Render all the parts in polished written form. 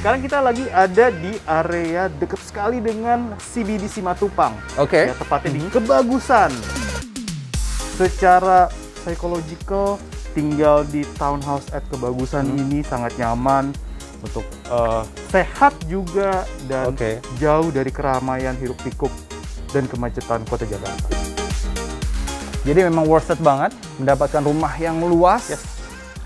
Sekarang kita lagi ada di area deket sekali dengan CBD Simatupang. Oke. Ya, tepatnya di Kebagusan. Secara psychological, tinggal di townhouse at Kebagusan ini sangat nyaman untuk sehat juga dan jauh dari keramaian hiruk pikuk dan kemacetan kota Jakarta. Jadi memang worth it banget mendapatkan rumah yang luas,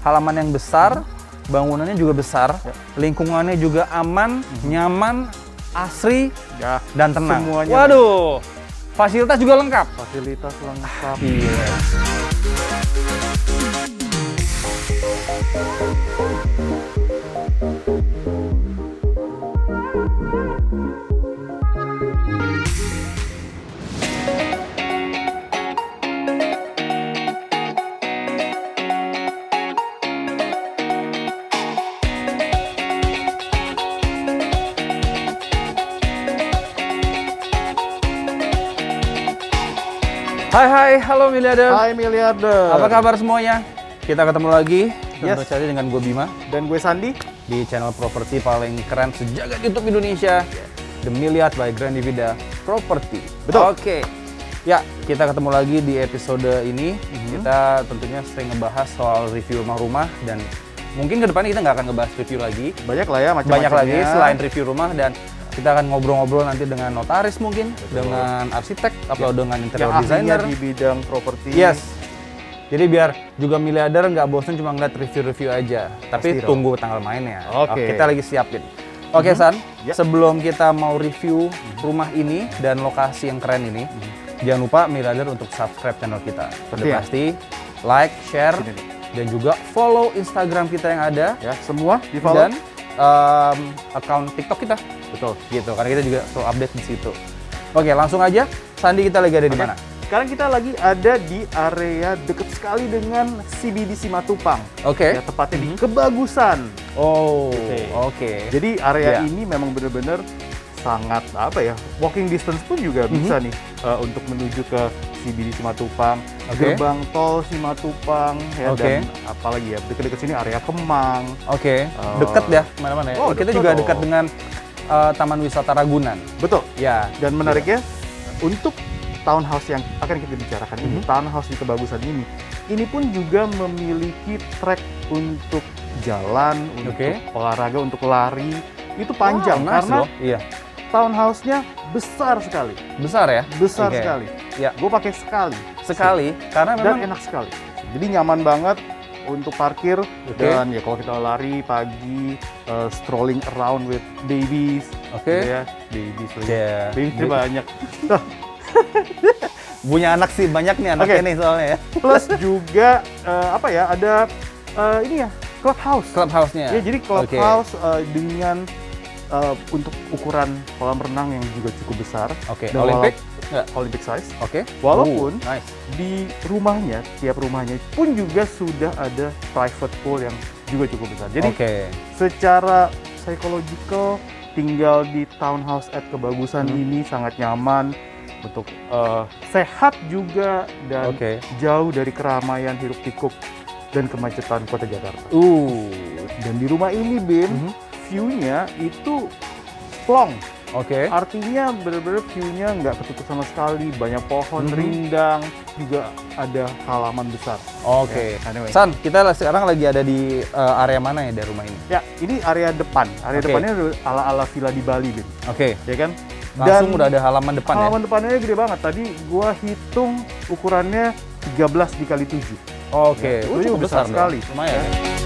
halaman yang besar, bangunannya juga besar, lingkungannya juga aman, nyaman, asri, dan tenang. Semuanya. Waduh, fasilitas juga lengkap. Fasilitas lengkap. Iya. Hai, halo miliarder. Hai miliarder. Apa kabar semuanya? Kita ketemu lagi tentu saja dengan gue Bima dan gue Sandi di channel properti paling keren sejagat YouTube Indonesia, The Miliard by Grand Divida Property. Betul. Oke. Ya, kita ketemu lagi di episode ini. Kita tentunya sering ngebahas soal review rumah-rumah dan mungkin ke depan kita nggak akan ngebahas review lagi. Banyak lah ya macam-macamnya. Banyak lagi selain review rumah, dan kita akan ngobrol-ngobrol nanti dengan notaris mungkin, dengan arsitek, atau dengan interior designer di bidang properti. Yes. Jadi biar juga miliarder nggak bosan cuma ngeliat review-review aja, tapi tunggu tanggal mainnya. Oke. Kita lagi siapin. Oke, San, sebelum kita mau review rumah ini dan lokasi yang keren ini, jangan lupa miliarder untuk subscribe channel kita. Udah pasti like, share, dan juga follow Instagram kita yang ada. Ya, semua di follow. Dan account TikTok kita. Betul, gitu. Karena kita juga selalu update di situ. Oke, langsung aja. Sandi, kita lagi ada di mana? Sekarang kita lagi ada di area deket sekali dengan CBD Simatupang. Oke. Ya, tepatnya di Kebagusan. Oh, oke. Jadi area ini memang benar-benar sangat apa ya? Walking distance pun juga bisa nih untuk menuju ke CBD Simatupang, gerbang tol Simatupang, ya, dan apalagi ya dekat-dekat sini area Kemang. Deket ya mana-mana ya. Kita juga dekat dengan Taman Wisata Ragunan. Betul. Ya. Dan menariknya untuk townhouse yang akan kita bicarakan ini, townhouse di Kebagusan ini pun juga memiliki trek untuk jalan, untuk olahraga, untuk lari. Itu panjang karena townhouse-nya besar sekali. Besar ya? Besar sekali. Ya. Gue pakai sekali karena memang dan enak sekali. Jadi nyaman banget untuk parkir dan ya kalau kita lari pagi, strolling around with babies, ya, babies banyak. Punya anak sih banyak nih anaknya nih soalnya ya. Plus juga apa ya, ada ini ya, clubhouse-nya. Ya, jadi clubhouse dengan untuk ukuran kolam renang yang juga cukup besar. Olympic size. Walaupun di rumahnya, tiap rumahnya pun juga sudah ada private pool yang juga cukup besar. Jadi secara psychological, tinggal di townhouse at Kebagusan ini sangat nyaman untuk sehat juga dan jauh dari keramaian hiruk pikuk dan kemacetan kota Jakarta. Dan di rumah ini, Bim, view-nya itu plong. Artinya benar-benar view-nya nggak ketutup sama sekali, banyak pohon rindang, juga ada halaman besar. Anyway. San, kita sekarang lagi ada di area mana ya dari rumah ini? Ya, ini area depan. Area depannya ala-ala villa di Bali, Bim. Ya kan? Langsung udah ada halaman depan ya? Halaman depannya gede banget. Tadi gua hitung ukurannya 13 dikali 7. Itu cukup besar sekali. Lumayan ya.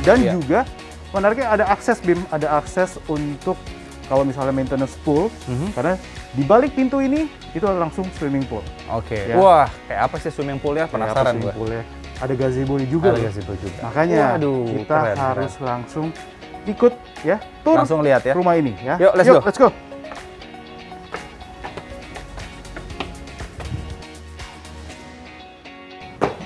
Dan juga menariknya ada akses, Bim, ada akses untuk kalau misalnya maintenance pool, karena di balik pintu ini itu langsung swimming pool. Wah, kayak apa sih swimming poolnya? Penasaran gue. Ada gazebo juga. Makanya kita harus langsung ikut ya, tur langsung lihat ya rumah ini ya. Yuk, let's go.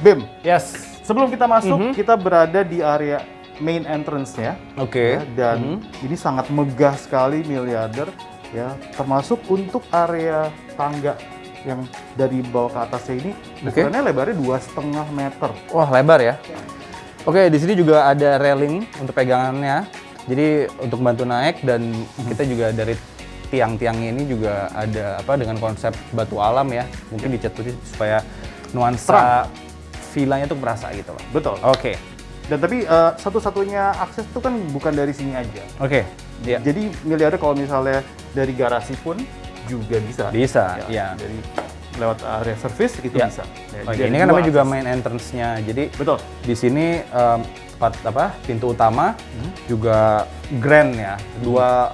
Bim. Yes. Sebelum kita masuk, kita berada di area main entrance-nya. Ya, dan ini sangat megah sekali miliarder ya, termasuk untuk area tangga yang dari bawah ke atasnya ini ukurannya lebarnya 2,5 meter. Wah, lebar ya. Oke, di sini juga ada railing untuk pegangannya. Jadi untuk bantu naik, dan kita juga dari tiang-tiangnya ini juga ada dengan konsep batu alam ya. Mungkin dicat putih supaya nuansa villanya tuh berasa gitu loh. Betul. Oke. Dan tapi satu-satunya akses tuh kan bukan dari sini aja. Oke. Yeah. Jadi miliarder kalau misalnya dari garasi pun juga bisa. Bisa, ya. Dari lewat area service gitu bisa. Ya, Oke, ini kan namanya juga main entrance-nya. Jadi betul. Di sini pintu utama juga grand ya.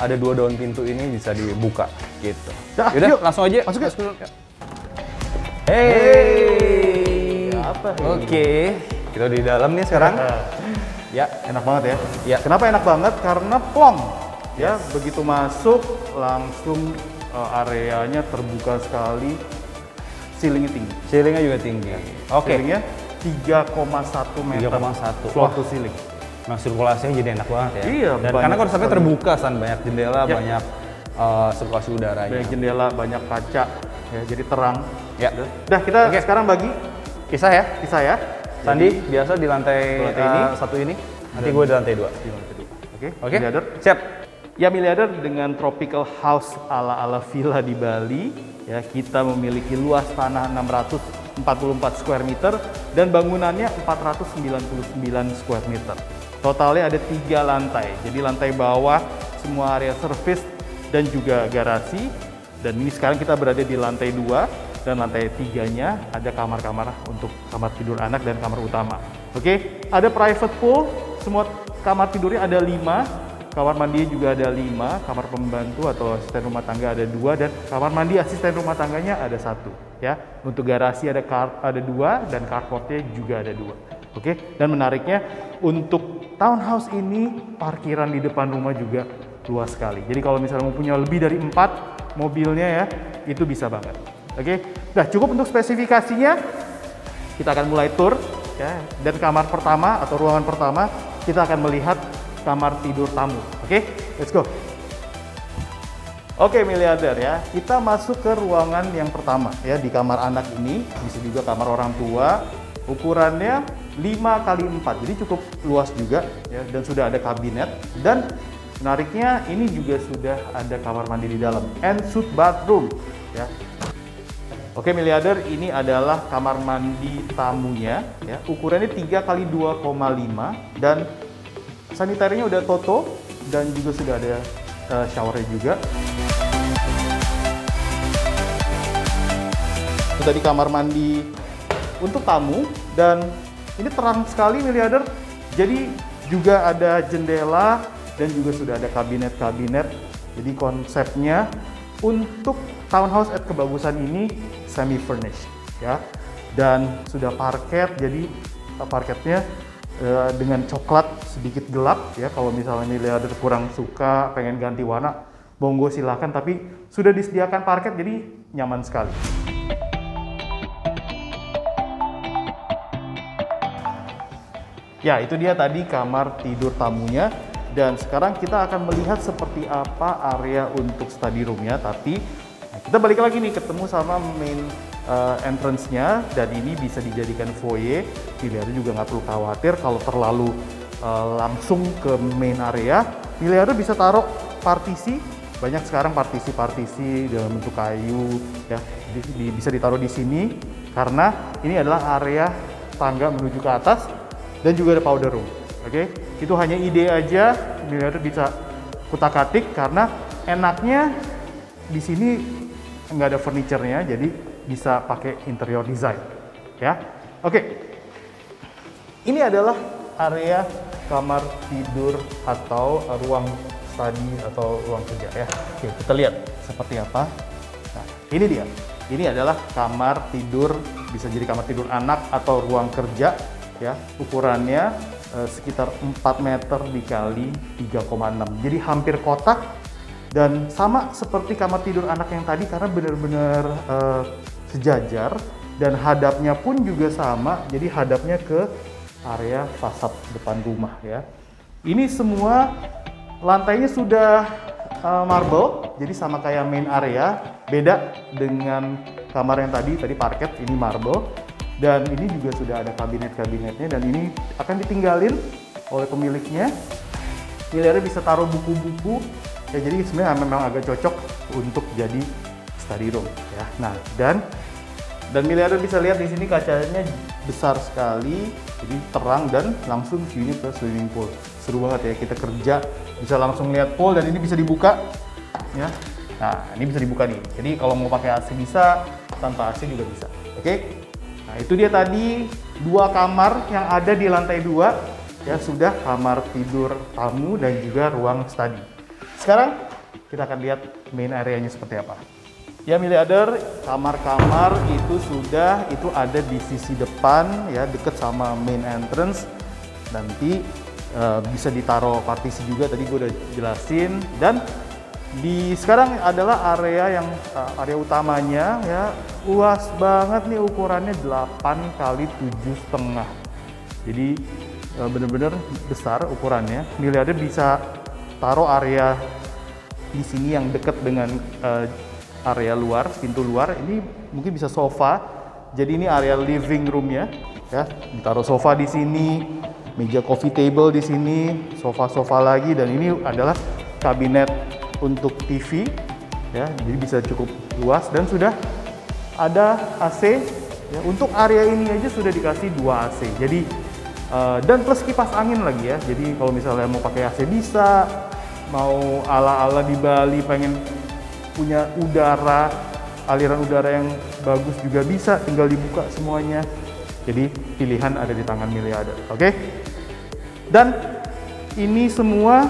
Ada dua daun pintu ini bisa dibuka gitu. Yaudah, yuk langsung aja masuk yuk. Hey. Oke. Kita di dalam nih sekarang. Ya, enak banget ya. Ya. Kenapa enak banget? Karena plong. Ya, begitu masuk langsung areanya terbuka sekali. Ceilingnya tinggi. Ceilingnya juga tinggi. Oke. Ceilingnya 3,1 meter. 3,1. Floor to ceiling. Nah, sirkulasinya jadi enak banget ya. Iya, dan karena konsepnya terbuka, banyak jendela, banyak sirkulasi udaranya. Banyak jendela, banyak kaca, ya, jadi terang. Ya. Udah, kita sekarang bagi kisah ya. Sandi biasa di lantai ini satu ini. Nanti gue di lantai 2. Oke. Miliarder. Siap. Ya, miliarder dengan tropical house ala villa di Bali. Ya, kita memiliki luas tanah 644 square meter dan bangunannya 499 square meter. Totalnya ada 3 lantai. Jadi lantai bawah semua area service dan juga garasi. Dan ini sekarang kita berada di lantai 2 dan lantai 3-nya ada kamar-kamar untuk kamar tidur anak dan kamar utama. Oke, ada private pool. Semua kamar tidurnya ada 5. Kamar mandi juga ada 5, kamar pembantu atau asisten rumah tangga ada 2, dan kamar mandi asisten rumah tangganya ada 1. Ya, untuk garasi ada 2 dan carportnya juga ada 2. Oke, dan menariknya untuk townhouse ini parkiran di depan rumah juga luas sekali. Jadi kalau misalnya mau punya lebih dari 4 mobilnya ya, itu bisa banget. Oke, nah cukup untuk spesifikasinya. Kita akan mulai tour ya, dan kamar pertama atau ruangan pertama kita akan melihat kamar tidur tamu. Oke, let's go. Oke, miliarder ya, kita masuk ke ruangan yang pertama ya, di kamar anak ini, bisa juga kamar orang tua. Ukurannya 5x4, jadi cukup luas juga ya, dan sudah ada kabinet. Dan menariknya ini juga sudah ada kamar mandi di dalam, ensuite bathroom ya. Oke, miliarder, ini adalah kamar mandi tamunya ya, ukurannya 3x2,5 dan sanitarinya udah Toto dan juga sudah ada showernya juga. Itu tadi kamar mandi untuk tamu dan ini terang sekali, miliarder. Jadi juga ada jendela dan juga sudah ada kabinet-kabinet. Jadi konsepnya untuk townhouse at Kebagusan ini semi furnished ya. Dan sudah parket, jadi parketnya dengan coklat sedikit gelap ya. Kalau misalnya miliarder kurang suka, pengen ganti warna, monggo silakan, tapi sudah disediakan parket jadi nyaman sekali. Ya, itu dia tadi kamar tidur tamunya, dan sekarang kita akan melihat seperti apa area untuk study room-nya. Tapi kita balik lagi nih, ketemu sama main entrance-nya, dan ini bisa dijadikan foyer. Miliarder juga nggak perlu khawatir kalau terlalu langsung ke main area. Miliarder bisa taruh partisi, banyak sekarang partisi-partisi dalam bentuk kayu ya, bisa ditaruh di sini karena ini adalah area tangga menuju ke atas, dan juga ada powder room. Oke, itu hanya ide aja, miliarder bisa kutak-atik karena enaknya di sini nggak ada furniture-nya, jadi bisa pakai interior design ya. Oke, ini adalah area kamar tidur atau ruang study atau ruang kerja ya. Oke, kita lihat seperti apa. Nah, ini dia. Ini adalah kamar tidur, bisa jadi kamar tidur anak atau ruang kerja ya. Ukurannya sekitar 4 meter dikali 3,6. Jadi hampir kotak, dan sama seperti kamar tidur anak yang tadi karena benar-benar sejajar, dan hadapnya pun juga sama. Jadi hadapnya ke area fasad depan rumah ya. Ini semua lantainya sudah marble, jadi sama kayak main area, beda dengan kamar yang tadi parket, ini marble. Dan ini juga sudah ada kabinet-kabinetnya, dan ini akan ditinggalin oleh pemiliknya. Miliarder bisa taruh buku-buku, ya jadi sebenarnya memang agak cocok untuk jadi study room ya. Nah, dan miliarder bisa lihat di sini kacanya besar sekali, jadi terang dan langsung view-nya ke swimming pool. Seru banget ya, kita kerja bisa langsung lihat pool, dan ini bisa dibuka ya. Nah, ini bisa dibuka nih. Jadi kalau mau pakai AC bisa, tanpa AC juga bisa. Oke? Nah, itu dia tadi 2 kamar yang ada di lantai 2 ya, sudah kamar tidur tamu dan juga ruang study. Sekarang kita akan lihat main area-nya seperti apa. Ya miliarder, kamar-kamar itu ada di sisi depan ya, deket sama main entrance. Nanti bisa ditaruh partisi juga, tadi gue udah jelasin. Dan sekarang adalah area utamanya ya, luas banget nih, ukurannya 8 kali 7,5. Jadi bener-bener besar ukurannya. Miliarder bisa taruh area di sini yang dekat dengan area luar, pintu luar. Ini mungkin bisa sofa. Jadi ini area living roomnya ya. Ditaruh sofa di sini, meja coffee table di sini, sofa-sofa lagi, dan ini adalah kabinet untuk TV ya. Jadi bisa cukup luas, dan sudah ada AC ya. Untuk area ini aja sudah dikasih 2 AC. Jadi dan plus kipas angin lagi ya. Jadi kalau misalnya mau pakai AC bisa, mau ala-ala di Bali pengen punya aliran udara yang bagus juga bisa, tinggal dibuka semuanya. Jadi pilihan ada di tangan miliarder. Oke? Dan ini semua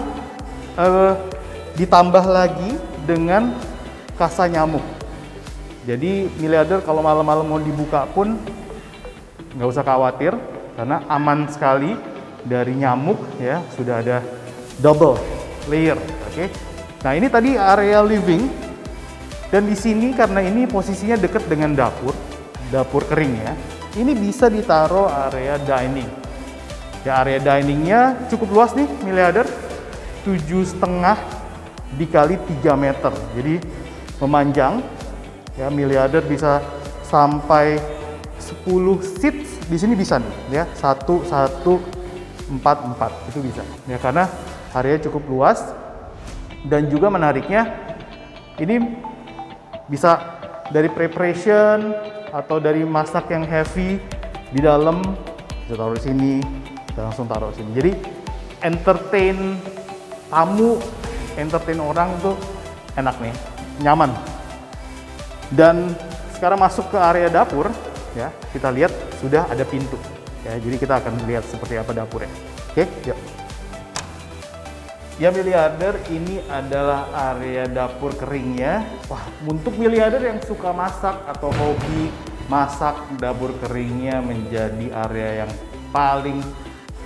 ditambah lagi dengan kasa nyamuk. Jadi miliarder kalau malam-malam mau dibuka pun nggak usah khawatir, karena aman sekali dari nyamuk ya. Sudah ada double layer. Oke? Nah, ini tadi area living, dan di sini karena ini posisinya dekat dengan dapur kering ya. Ini bisa ditaruh area dining. Ya, area diningnya cukup luas nih miliarder, 7,5 dikali 3 meter. Jadi memanjang ya, miliarder bisa sampai 10 seats di sini bisa nih ya, 1,4,4 itu bisa ya, karena area cukup luas. Dan juga menariknya ini bisa dari preparation atau dari masak yang heavy di dalam, bisa taruh di sini, bisa langsung taruh di sini. Jadi entertain tamu, entertain orang tuh enak nih, nyaman. Dan sekarang masuk ke area dapur ya, kita lihat sudah ada pintu ya. Jadi kita akan lihat seperti apa dapurnya. Oke, yuk. Ya miliarder, ini adalah area dapur keringnya. Wah, untuk miliarder yang suka masak atau hobi masak, dapur keringnya menjadi area yang paling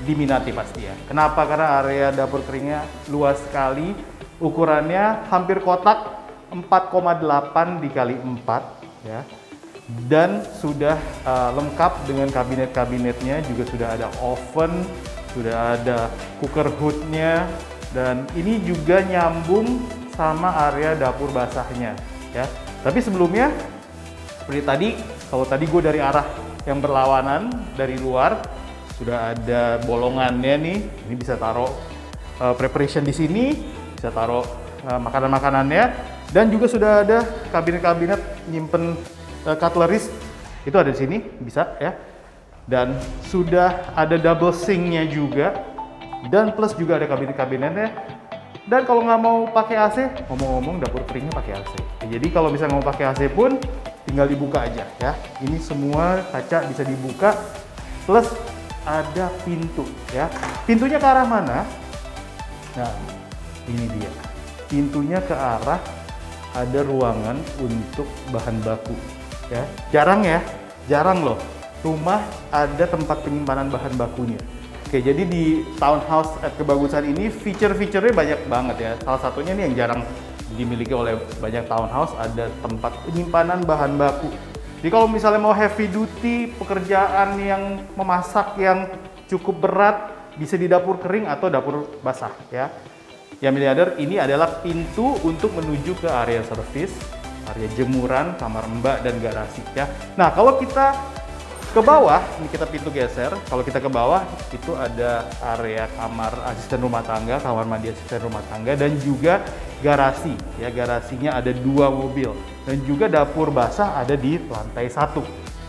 diminati pasti ya. Kenapa? Karena area dapur keringnya luas sekali, ukurannya hampir kotak, 4,8 dikali 4 ya. Dan sudah lengkap dengan kabinet-kabinetnya, juga sudah ada oven, sudah ada cooker hoodnya, dan ini juga nyambung sama area dapur basahnya ya. Tapi sebelumnya seperti tadi, kalau tadi gue dari arah yang berlawanan dari luar, sudah ada bolongannya nih. Ini bisa taruh preparation di sini, bisa taruh makanan-makanannya, dan juga sudah ada kabinet-kabinet nyimpen cutleries, itu ada di sini bisa ya. Dan sudah ada double sink-nya juga, dan plus juga ada kabinet-kabinetnya. Dan kalau nggak mau pakai AC, ngomong-ngomong dapur keringnya pakai AC. Jadi kalau misalnya mau pakai AC pun tinggal dibuka aja ya. Ini semua kaca bisa dibuka, plus ada pintu ya. Pintunya ke arah mana? Nah, ini dia. Pintunya ke arah ada ruangan untuk bahan baku ya. Jarang loh rumah ada tempat penyimpanan bahan bakunya. Oke, jadi di townhouse at Kebagusan ini fitur-fiturnya banyak banget ya. Salah satunya nih yang jarang dimiliki oleh banyak townhouse, ada tempat penyimpanan bahan baku. Jadi kalau misalnya mau heavy duty, pekerjaan yang memasak yang cukup berat, bisa di dapur kering atau dapur basah ya. Ya miliarder, ini adalah pintu untuk menuju ke area service. area jemuran, kamar mbak, dan garasi ya. Nah, kalau kita ke bawah, ini kita pintu geser. Kalau kita ke bawah, itu ada area kamar asisten rumah tangga, kamar mandi asisten rumah tangga, dan juga garasi. Ya, garasinya ada 2 mobil. Dan juga dapur basah ada di lantai 1.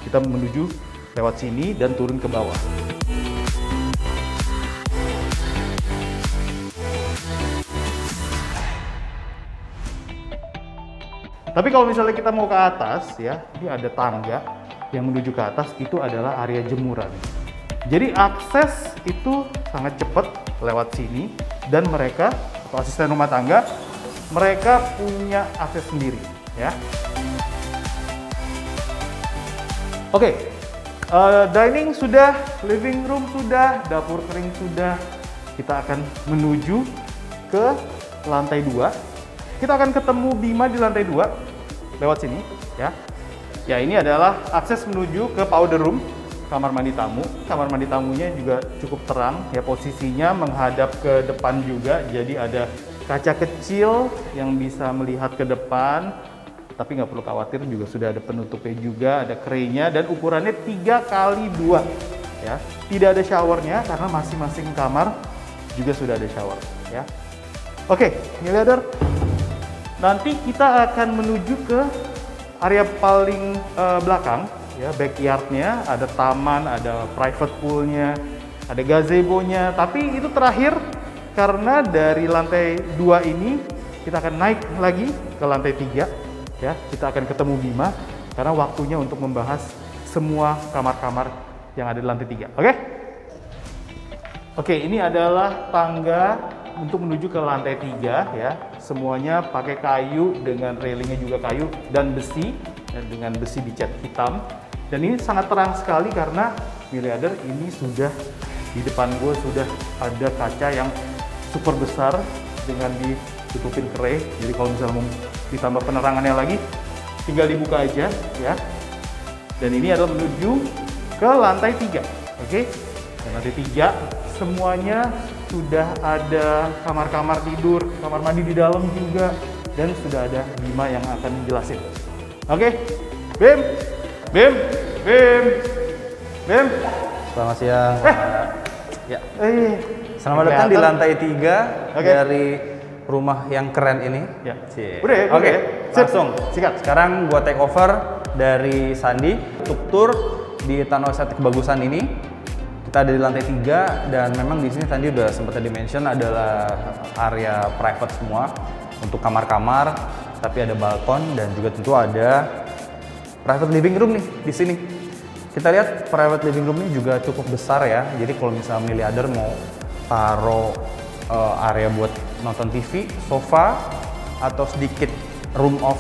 Kita menuju lewat sini dan turun ke bawah. Tapi kalau misalnya kita mau ke atas ya, ini ada tangga yang menuju ke atas, itu adalah area jemuran. Jadi akses itu sangat cepat lewat sini, dan mereka atau asisten rumah tangga mereka punya akses sendiri ya. Oke, dining sudah, living room sudah, dapur kering sudah. Kita akan menuju ke lantai 2. Kita akan ketemu Bima di lantai 2 lewat sini ya. Ya, ini adalah akses menuju ke powder room, kamar mandi tamu. Kamar mandi tamunya juga cukup terang ya, posisinya menghadap ke depan juga. Jadi ada kaca kecil yang bisa melihat ke depan. Tapi nggak perlu khawatir, juga sudah ada penutupnya juga, ada kerainya, dan ukurannya 3x2 ya. Tidak ada showernya karena masing-masing kamar juga sudah ada shower ya. Oke, miliarder. Nanti kita akan menuju ke area paling belakang ya, backyardnya, ada taman, ada private poolnya, ada gazebo-nya. Tapi itu terakhir, karena dari lantai 2 ini kita akan naik lagi ke lantai 3 ya. Kita akan ketemu Bima karena waktunya untuk membahas semua kamar-kamar yang ada di lantai 3. Oke, ini adalah tangga untuk menuju ke lantai 3 ya. Semuanya pakai kayu, dengan railingnya juga kayu dan besi, dan dengan besi dicat hitam. Dan ini sangat terang sekali karena miliarder, ini sudah di depan gue sudah ada kaca yang super besar dengan ditutupin kerai. Jadi kalau misalnya mau ditambah penerangannya lagi, tinggal dibuka aja ya. Dan ini adalah menuju ke lantai 3. Oke, dan lantai 3 semuanya sudah ada kamar-kamar tidur, kamar mandi di dalam juga, dan sudah ada Bima yang akan menjelasin. Oke, Bim. Selamat siang. Ya. Selamat datang di lantai 3 dari rumah yang keren ini. Ya. Oke, langsung. Sikat. Sekarang gua take over dari Sandi untuk tour di Tanah Estetik Bagusan ini. Kita ada di lantai 3, dan memang di sini Sandi udah sempat dimention adalah area private semua untuk kamar-kamar, tapi ada balkon dan juga tentu ada private living room nih di sini. Kita lihat private living room ini juga cukup besar ya. Jadi kalau misalnya miliarder mau taruh area buat nonton TV, sofa, atau sedikit room of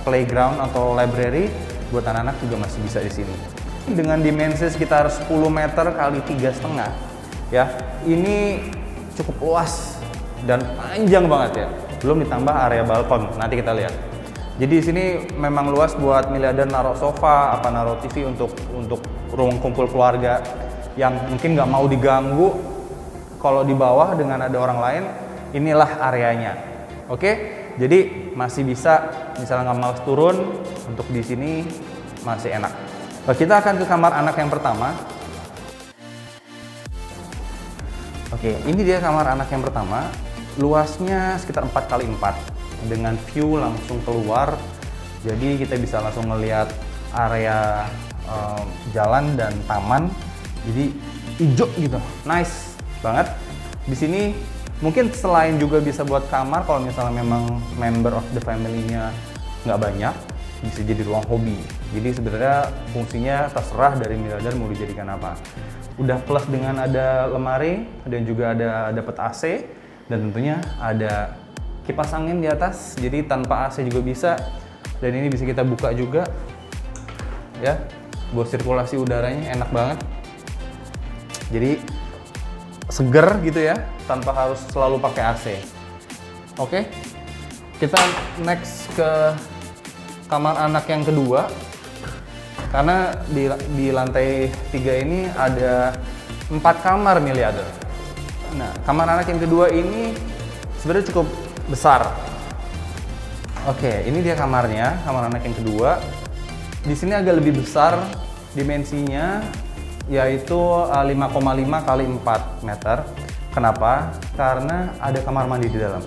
playground atau library buat anak-anak juga masih bisa di sini. Dengan dimensi sekitar 10 meter kali 3,5 ya, ini cukup luas dan panjang banget ya. Belum ditambah area balkon, nanti kita lihat. Jadi di sini memang luas buat miliarder naruh sofa, naruh TV untuk ruang kumpul keluarga yang mungkin nggak mau diganggu. Kalau di bawah dengan ada orang lain, inilah areanya. Oke, jadi masih bisa, misalnya nggak malas turun, untuk di sini masih enak. Kita akan ke kamar anak yang pertama. Oke, ini dia kamar anak yang pertama. Luasnya sekitar 4x4 dengan view langsung keluar. Jadi kita bisa langsung ngelihat area jalan dan taman. Jadi hijau gitu, nice banget. Di sini mungkin selain juga bisa buat kamar, kalau misalnya memang member of the family-nya nggak banyak, bisa jadi ruang hobi. Jadi sebenarnya fungsinya terserah dari miliarder mau dijadikan apa. Udah plus dengan ada lemari dan juga ada dapat AC, dan tentunya ada kipas angin di atas. Jadi tanpa AC juga bisa, dan ini bisa kita buka juga ya, buat sirkulasi udaranya enak banget. Jadi seger gitu ya, tanpa harus selalu pakai AC. Oke, kita next ke kamar anak yang kedua. Karena di lantai 3 ini ada 4 kamar miliarder. Nah, kamar anak yang kedua ini sebenarnya cukup besar. Oke, ini dia kamarnya, kamar anak yang kedua. Di sini agak lebih besar dimensinya, yaitu 5,5 kali 4 meter. Kenapa? Karena ada kamar mandi di dalam.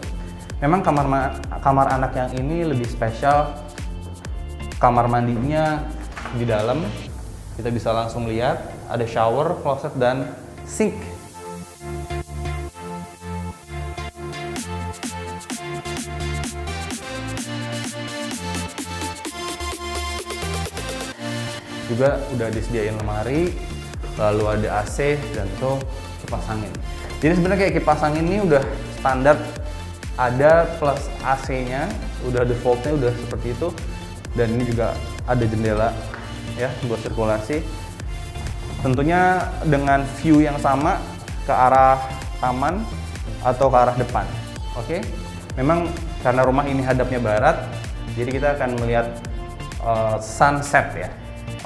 Memang kamar anak yang ini lebih spesial. Kamar mandinya di dalam, kita bisa langsung lihat ada shower, closet, dan sink. Juga udah disediain lemari, lalu ada AC dan tuh kipas angin. Jadi sebenarnya kayak kipas angin ini udah standar, ada plus AC-nya, udah defaultnya udah seperti itu, dan ini juga ada jendela ya buat sirkulasi. Tentunya dengan view yang sama ke arah taman atau ke arah depan. Oke, memang karena rumah ini hadapnya barat, jadi kita akan melihat sunset ya.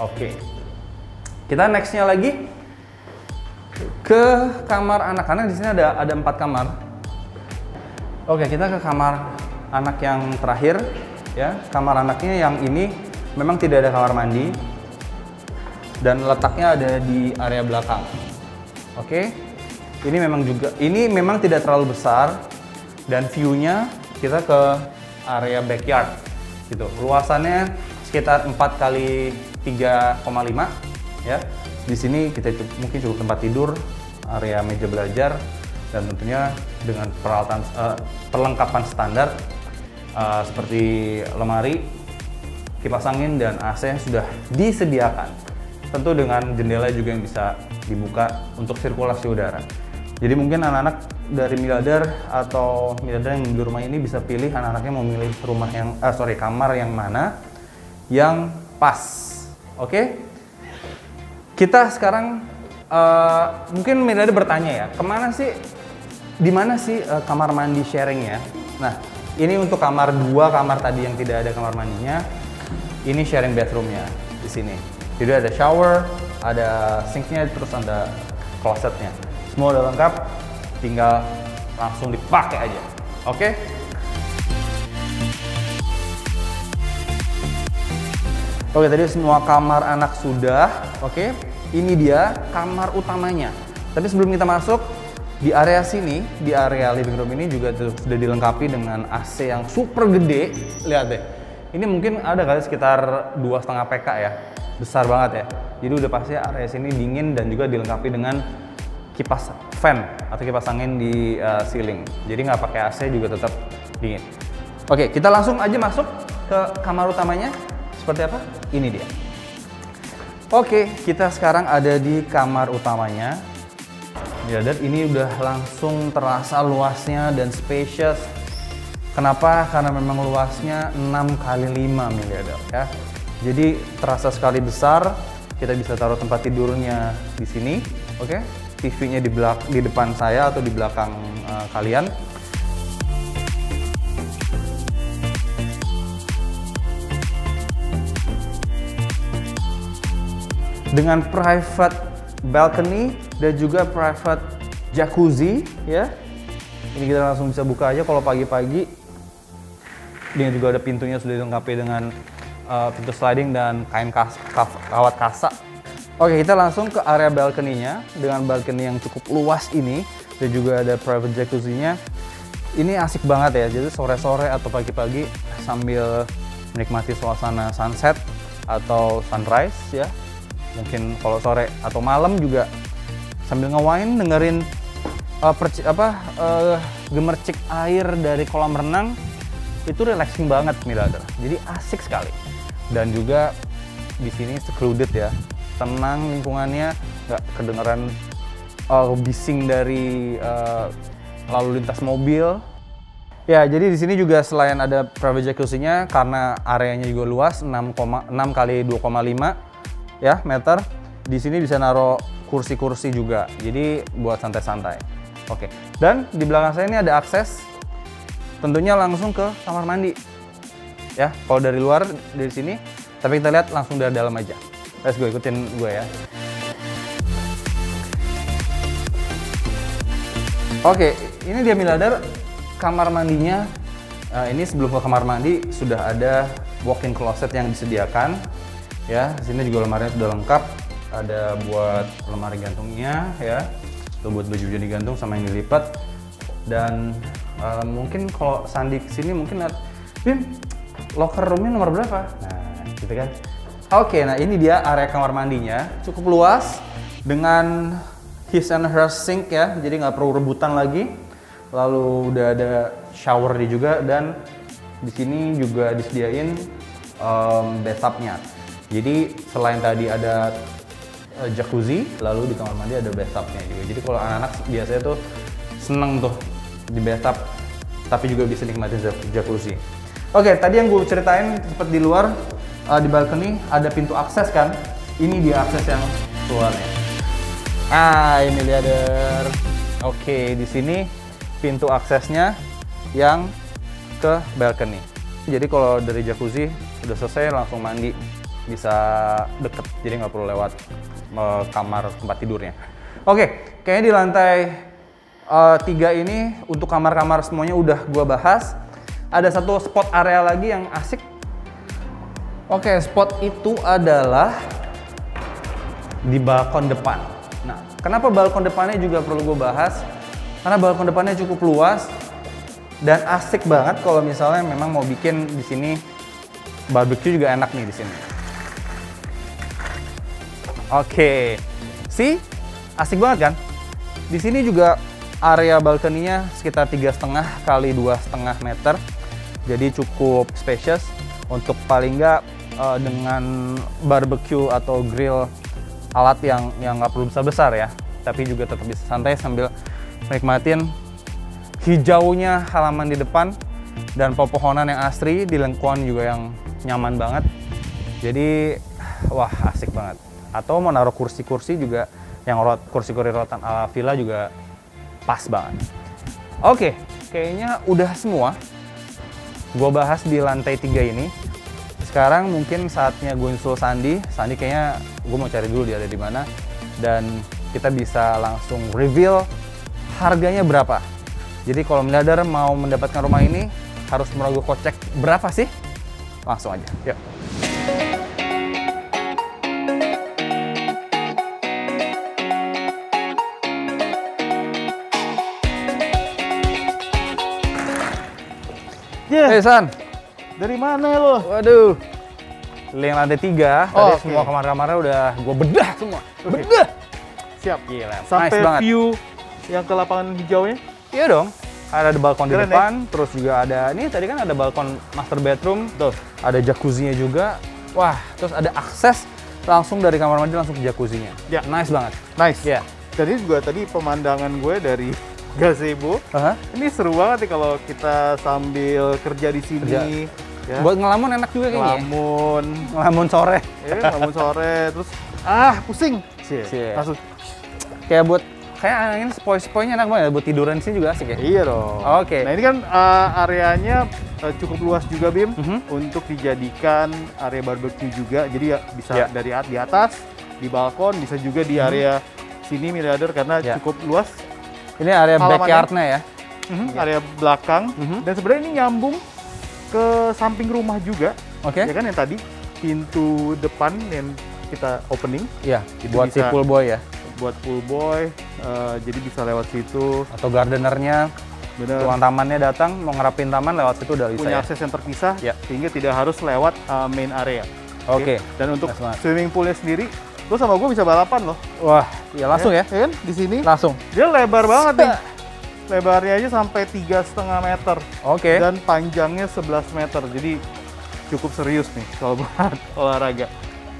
Oke, kita nextnya lagi ke kamar anak-anak. Di sini ada 4 kamar. Oke, kita ke kamar anak yang terakhir ya. Kamar anaknya yang ini memang tidak ada kamar mandi dan letaknya ada di area belakang. Oke, ini memang tidak terlalu besar dan view-nya kita ke area backyard gitu. Luasannya sekitar 4 kali 3,5 ya. Di sini kita mungkin cukup tempat tidur, area meja belajar, dan tentunya dengan perlengkapan standar seperti lemari, kipas angin, dan AC sudah disediakan. Tentu dengan jendela juga yang bisa dibuka untuk sirkulasi udara. Jadi mungkin anak-anak dari miliarder atau miliarder yang di rumah ini bisa pilih anak-anaknya mau milih kamar yang mana yang pas. Oke, kita sekarang mungkin miliarder bertanya ya, di mana sih kamar mandi sharingnya? Nah, ini untuk kamar 2 kamar tadi yang tidak ada kamar mandinya, ini sharing bathroomnya di sini. Jadi ada shower, ada sinknya, terus ada closetnya. Semua udah lengkap, tinggal langsung dipakai aja. Oke? Oke, tadi semua kamar anak sudah. Oke, ini dia kamar utamanya. Tapi sebelum kita masuk, di area sini, di area living room ini juga sudah dilengkapi dengan AC yang super gede. Lihat deh, ini mungkin ada kali sekitar 2,5 PK ya. Besar banget ya. Jadi udah pasti area sini dingin dan juga dilengkapi dengan kipas fan atau kipas angin di ceiling. Jadi nggak pakai AC juga tetap dingin. Oke, kita langsung aja masuk ke kamar utamanya. Seperti apa? Ini dia. Oke, kita sekarang ada di kamar utamanya. Ya, dan ini udah langsung terasa luasnya dan spacious. Kenapa? Karena memang luasnya 6 kali 5 miliarder ya. Jadi terasa sekali besar. Kita bisa taruh tempat tidurnya di sini. Oke, TV-nya di depan saya atau di belakang kalian. Dengan private balcony dan juga private jacuzzi ya. Ini kita langsung bisa buka aja kalau pagi-pagi. Ini juga ada pintunya sudah dilengkapi dengan pintu sliding dan kain kawat kasa. Oke, kita langsung ke area balcony-nya dengan balcony yang cukup luas ini dan juga ada private jacuzzi-nya. Ini asik banget ya. Jadi sore-sore atau pagi-pagi sambil menikmati suasana sunset atau sunrise ya. Mungkin kalau sore atau malam juga sambil nge-wine dengerin gemercik air dari kolam renang, itu relaxing banget miliarder. Jadi asik sekali. Dan juga di sini secluded ya, tenang lingkungannya, nggak kedengeran bising dari lalu lintas mobil. Ya, jadi di sini juga selain ada private jacuzzi-nya, karena areanya juga luas 6 kali 2,5 ya meter, di sini bisa naruh kursi-kursi juga, jadi buat santai-santai. Oke, dan di belakang saya ini ada akses tentunya langsung ke kamar mandi ya. Kalau dari luar dari sini, tapi kita lihat langsung dari dalam aja. Let's go, ikutin gue ya. Oke, ini dia miliarder, kamar mandinya Ini sebelum ke kamar mandi sudah ada walk-in closet yang disediakan. Ya, di sini juga lemarinya sudah lengkap. Ada buat lemari gantungnya ya. Tuh buat baju-baju digantung sama yang dilipat. Dan mungkin kalau Sandi kesini mungkin lihat, Bim, locker roomnya nomor berapa? Nah, gitu kan. Oke, nah ini dia area kamar mandinya. Cukup luas dengan his and her sink ya. Jadi nggak perlu rebutan lagi. Lalu udah ada shower juga dan di sini juga disediain bathtubnya. Jadi selain tadi ada jacuzzi, lalu di kamar mandi ada bathtubnya juga. Jadi kalau anak-anak biasanya tuh seneng tuh di bathtub, tapi juga bisa nikmatin jacuzzi. Oke, tadi yang gue ceritain sempat di luar di balkoni ada pintu akses kan. Ini dia akses yang keluarnya. Ini miliarder. Oke, di sini pintu aksesnya yang ke balkoni. Jadi kalau dari jacuzzi udah selesai langsung mandi, bisa deket, jadi nggak perlu lewat kamar tempat tidurnya. Oke, kayaknya di lantai 3 ini untuk kamar-kamar semuanya udah gua bahas. Ada satu spot area lagi yang asik. Oke, spot itu adalah di balkon depan. Nah, kenapa balkon depannya juga perlu gue bahas? Karena balkon depannya cukup luas dan asik banget kalau misalnya memang mau bikin di sini barbecue juga enak nih di sini. Oke, asik banget kan? Di sini juga area balkoninya sekitar 3,5 kali 2,5 meter, jadi cukup spacious untuk paling nggak dengan barbecue atau grill alat yang nggak perlu besar-besar ya, tapi juga tetap bisa santai sambil menikmatin hijaunya halaman di depan dan pepohonan yang asri di lingkungan juga yang nyaman banget. Jadi wah asik banget. Atau mau naruh kursi-kursi juga yang kursi-kursi rotan ala villa juga pas banget. Oke, kayaknya udah semua gue bahas di lantai 3 ini. Sekarang mungkin saatnya gue nyusul Sandi. Sandi kayaknya gue mau cari dulu dia ada di mana dan kita bisa langsung reveal harganya berapa. Jadi kalau miliarder mau mendapatkan rumah ini harus merogoh kocek berapa sih? Langsung aja, yuk. Hey San, dari mana lo? Waduh, yang lantai 3, tadi semua kamar-kamarnya udah gue bedah semua. Bedah. Siap. Gila, sampai nice view yang ke lapangan hijaunya? Iya dong. Ada balkon di depan, terus juga ada, ini tadi kan ada balkon master bedroom, tuh ada jacuzzinya juga. Wah, terus ada akses langsung dari kamar mandi langsung ke jacuzzinya. Ya. Nice banget. Nice. Ya. Jadi juga tadi pemandangan gue dari gazebo. Ini seru banget nih kalau kita sambil kerja di sini. Ya. Buat ngelamun enak juga kayaknya. Ngelamun sore. Ngelamun sore, terus pusing. Langsung kayak buat kayak ini sepoi-sepoinya enak banget buat tiduran di sini juga asik ya. Iya dong. Oke. Nah, ini kan areanya cukup luas juga Bim untuk dijadikan area barbecue juga. Jadi ya bisa dari di atas, di balkon, bisa juga di area sini miliarder karena cukup luas. Ini area backyard-nya ya. Area belakang. Dan sebenarnya ini nyambung ke samping rumah juga. Oke. Ya kan yang tadi pintu depan yang kita opening. Iya, buat si pool boy ya. Buat pool boy, jadi bisa lewat situ. Atau gardenernya, tukang tamannya datang, mau ngerapin taman lewat situ udah bisa. Punya akses yang terpisah, sehingga tidak harus lewat main area. Oke. Dan untuk swimming poolnya sendiri, lo sama gue bisa balapan loh. Wah, ya langsung ya? Kan di sini. Langsung. Dia lebar banget nih. Lebarnya aja sampai 3,5 meter. Oke. Dan panjangnya 11 meter. Jadi cukup serius nih kalau buat olahraga.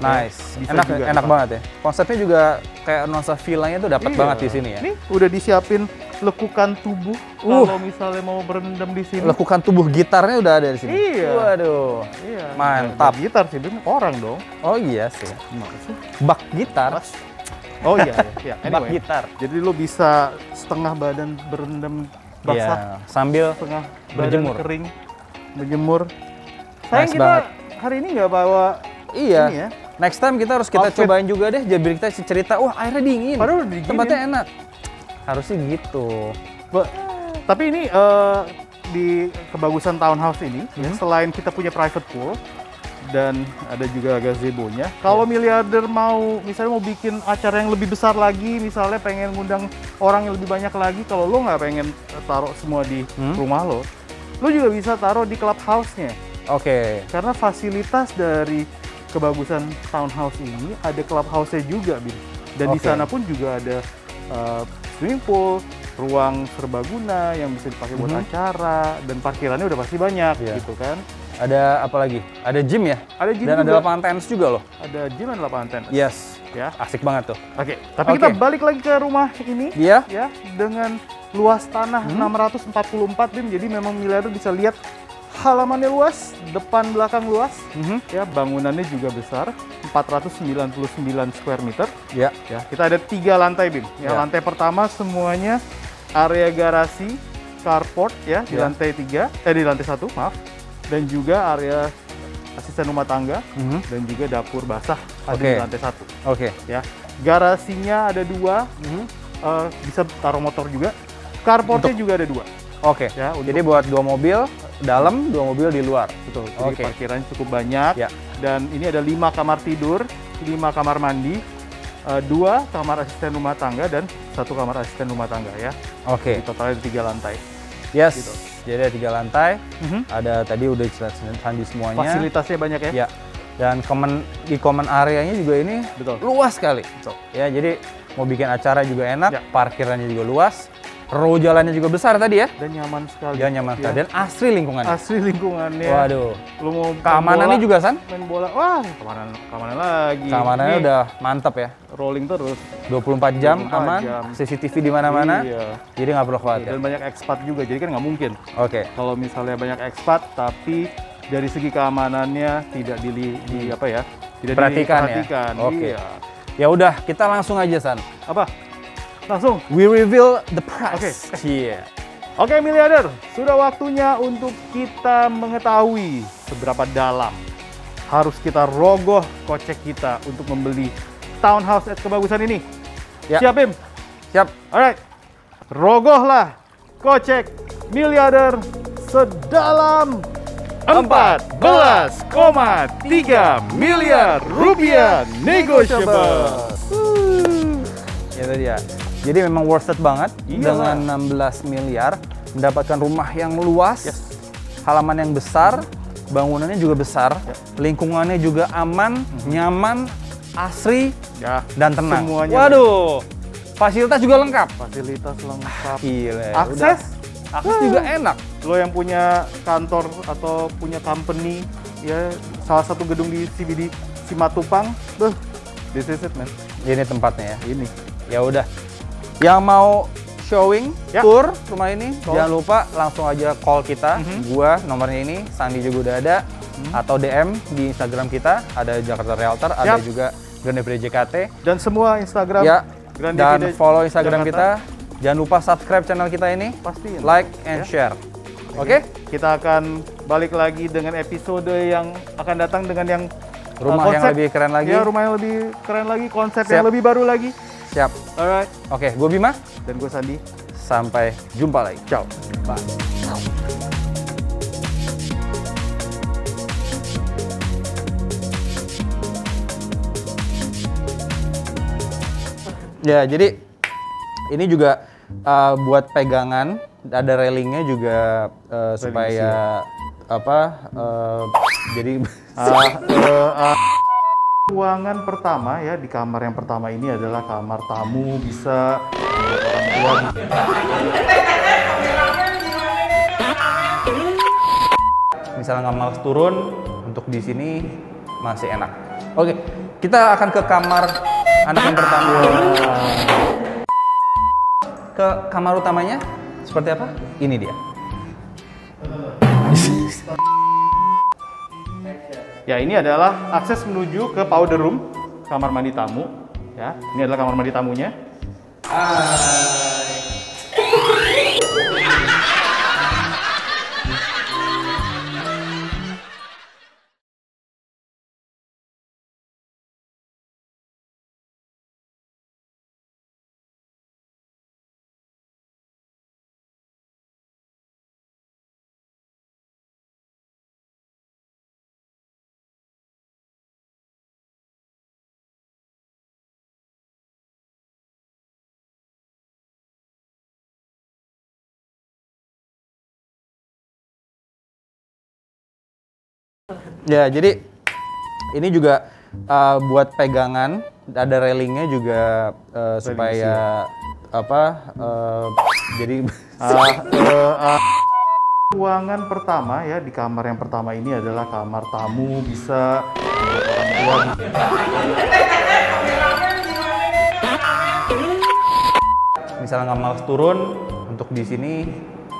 Nice. Enak banget ya. Konsepnya juga kayak nuansa villanya tuh dapat banget di sini ya. Ini udah disiapin lekukan tubuh kalau misalnya mau berendam di sini. Lekukan tubuh gitarnya udah ada di sini. Iya. Waduh. Iya. Mantap. Gitar sih, Bim, orang dong. Oh iya sih. Bak gitar. Oh iya. Anyway, bak gitar. Jadi lo bisa setengah badan berendam basah, sambil setengah berjemur. badan kering, berjemur. Sayang kita hari ini nggak bawa ini ya. Next time kita cobain juga deh, jadi kita cerita, wah airnya dingin. Padahal tempatnya enak. Harusnya gitu. Tapi ini di kebagusan townhouse ini, ya, selain kita punya private pool dan ada juga gazebo-nya. Kalau miliarder mau misalnya mau bikin acara yang lebih besar lagi, misalnya pengen ngundang orang yang lebih banyak lagi, kalau lo nggak pengen taruh semua di rumah lo juga bisa taruh di clubhouse-nya. Oke. Karena fasilitas dari kebagusan townhouse ini ada clubhouse-nya juga, Bin. Dan di sana pun juga ada swimming pool, ruang serbaguna yang bisa dipakai buat acara, dan parkirannya udah pasti banyak, gitu kan. Ada apa lagi? Ada gym ya? Ada gym dan juga. ada lapangan tenis juga loh. Ada gym dan lapangan tenis. Yes. Ya, asik banget tuh. Oke, tapi kita balik lagi ke rumah ini. Iya. Ya, dengan luas tanah 644, Bim. Jadi memang miliarder bisa lihat halamannya luas, depan belakang luas. Ya, bangunannya juga besar, 499 square meter. Ya. Ya, kita ada 3 lantai, Bim. Ya, lantai pertama semuanya area garasi, carport ya, di lantai 3, di lantai 1, maaf. Dan juga area asisten rumah tangga dan juga dapur basah ada di lantai 1. Ya, garasinya ada 2, bisa taruh motor juga. Carportnya juga ada 2. Ya, jadi buat 2 mobil dalam, 2 mobil di luar. Betul. Jadi parkirannya cukup banyak. Dan ini ada 5 kamar tidur, 5 kamar mandi, 2 kamar asisten rumah tangga dan 1 kamar asisten rumah tangga ya. Jadi totalnya ada 3 lantai. Yes. Gitu. Jadi ada 3 lantai. Ada tadi udah dijelasin di semuanya. Fasilitasnya banyak ya. Ya. Dan di common areanya juga ini luas sekali. Ya, jadi mau bikin acara juga enak, parkirannya juga luas. Row jalannya juga besar tadi ya. Dan nyaman sekali. Ya, nyaman sekali. Dan asri lingkungannya. Asri lingkungannya. Waduh. Lu mau keamanannya juga, San? Main bola. Wah, keamanan lagi. Keamanannya udah mantap ya. Rolling terus. 24 jam aman. CCTV di mana-mana. Iya. Jadi nggak perlu khawatir. Dan banyak ekspat juga. Jadi kan nggak mungkin. Kalau misalnya banyak ekspat, tapi dari segi keamanannya tidak tidak diperhatikan. Iya. Ya udah, kita langsung aja, San. Apa? Langsung we reveal the price. Oke, miliarder, sudah waktunya untuk kita mengetahui seberapa dalam harus kita rogoh kocek kita untuk membeli townhouse at kebagusan ini. Siap, Bim? Siap. Alright, rogohlah kocek miliarder sedalam 14,3 miliar rupiah negotiable. Itu dia. Jadi memang worth it banget dengan 16 miliar mendapatkan rumah yang luas, halaman yang besar, bangunannya juga besar, lingkungannya juga aman, nyaman, asri, dan tenang. Semuanya. Waduh, fasilitas juga lengkap. Fasilitas lengkap. Gila. Akses juga enak. Lo yang punya kantor atau punya company, ya salah satu gedung di CBD Simatupang, this is it, man. Ini tempatnya ya. Ini. Ya udah. Yang mau showing tour rumah ini, jangan lupa langsung aja call kita. Gua nomornya ini, Sandi juga udah ada, atau DM di Instagram kita, ada Jakarta Realtor, ada juga Grand DPD JKT. Dan semua Instagram Grand dan follow Instagram Jakarta. Kita. Jangan lupa subscribe channel kita ini, pastiin, like and share. Oke? Kita akan balik lagi dengan episode yang akan datang dengan yang rumah yang lebih keren lagi. Ya, rumah yang lebih keren lagi, konsep yang lebih baru lagi. Siap. Alright. Oke, gue Bima. Dan gue Sandi. Sampai jumpa lagi. Ciao. Bye. Ya, jadi ini juga buat pegangan, ada railingnya juga supaya jadi ruangan pertama ya, di kamar yang pertama ini adalah kamar tamu, bisa buat orang tua. Misalnya nggak malas turun, untuk di sini masih enak. Oke, kita akan ke kamar anak yang pertama. Ke kamar utamanya, seperti apa? Ini dia. Ya, ini adalah akses menuju ke powder room, kamar mandi tamu. Ya, ini adalah kamar mandi tamunya. Ya, jadi ini juga buat pegangan, ada railingnya juga supaya jadi ruangan pertama ya, di kamar yang pertama ini adalah kamar tamu, bisa buat orang tua. Misalnya nggak males turun, untuk di sini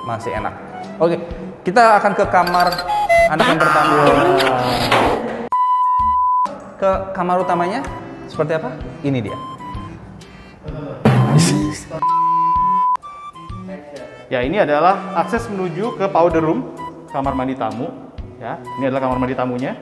masih enak. Oke, kita akan ke kamar anak yang pertama. Ke kamar utamanya seperti apa? Ini dia. Ya, ini adalah akses menuju ke powder room, kamar mandi tamu. Ya, ini adalah kamar mandi tamunya.